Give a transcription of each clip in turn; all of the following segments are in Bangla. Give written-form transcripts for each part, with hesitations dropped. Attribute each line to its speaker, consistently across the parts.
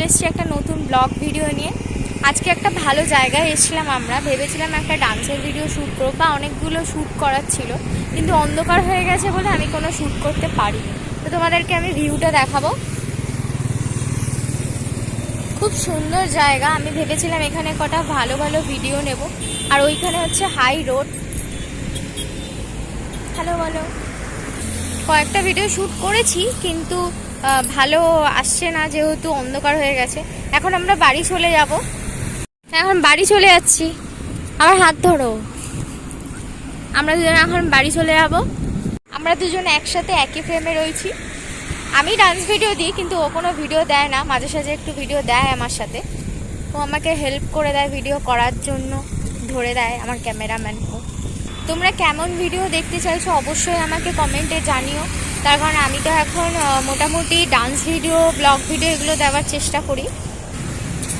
Speaker 1: এসেছি একটা নতুন ব্লগ ভিডিও নিয়ে। আজকে একটা ভালো জায়গায় এসেছিলাম। আমরা ভেবেছিলাম একটা ডান্সের ভিডিও শ্যুট করবো বা অনেকগুলো শ্যুট করার ছিল, কিন্তু অন্ধকার হয়ে গেছে বলে আমি কোনো শ্যুট করতে পারিনি। তো তোমাদেরকে আমি ভিউটা দেখাবো। খুব সুন্দর জায়গা। আমি ভেবেছিলাম এখানে কটা ভালো ভালো ভিডিও নেব। আর ওইখানে হচ্ছে হাই রোড। হ্যালো বলো। কয়েকটা ভিডিও শ্যুট করেছি, কিন্তু ভালো আসছে না যেহেতু অন্ধকার হয়ে গেছে। এখন আমরা বাড়ি চলে যাব। এখন বাড়ি চলে যাচ্ছি। আমার হাত ধরো। আমরা দুজন এখন বাড়ি চলে যাব। আমরা দুজন একসাথে একই ফ্রেমে রয়েছি। আমি ডান্স ভিডিও দিই, কিন্তু ও কোনো ভিডিও দেয় না। মাঝে সাঝে একটু ভিডিও দেয় আমার সাথে। ও আমাকে হেল্প করে দেয় ভিডিও করার জন্য, ধরে দেয় আমার ক্যামেরাম্যানকে। তোমরা কেমন ভিডিও দেখতে চাইছো অবশ্যই আমাকে কমেন্টে জানিও। তার কারণ আমি তো এখন মোটামুটি ডান্স ভিডিও, ব্লগ ভিডিও এগুলো দেওয়ার চেষ্টা করি।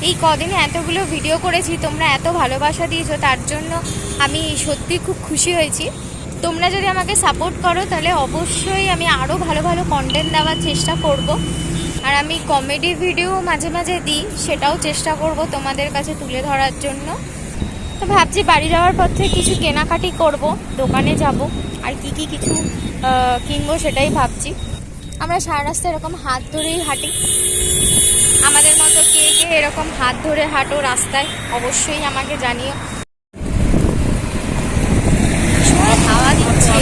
Speaker 1: এই কদিনে এতগুলো ভিডিও করেছি, তোমরা এত ভালোবাসা দিয়েছো, তার জন্য আমি সত্যি খুব খুশি হয়েছি। তোমরা যদি আমাকে সাপোর্ট করো তাহলে অবশ্যই আমি আরও ভালো ভালো কন্টেন্ট দেওয়ার চেষ্টা করব। আর আমি কমেডি ভিডিও মাঝে মাঝে দিই, সেটাও চেষ্টা করব তোমাদের কাছে তুলে ধরার জন্য। তো ভাবছি বাড়ি যাওয়ার পর থেকে কিছু কেনাকাটি করব, দোকানে যাব, আর কি কিছু কিনবো সেটাই ভাবছি। আমরা সারা রাস্তায় এরকম হাত ধরেই হাঁটি। আমাদের মতো কে কে এরকম হাত ধরে হাঁটো রাস্তায় অবশ্যই আমাকে জানিও। হাওয়া দিচ্ছে।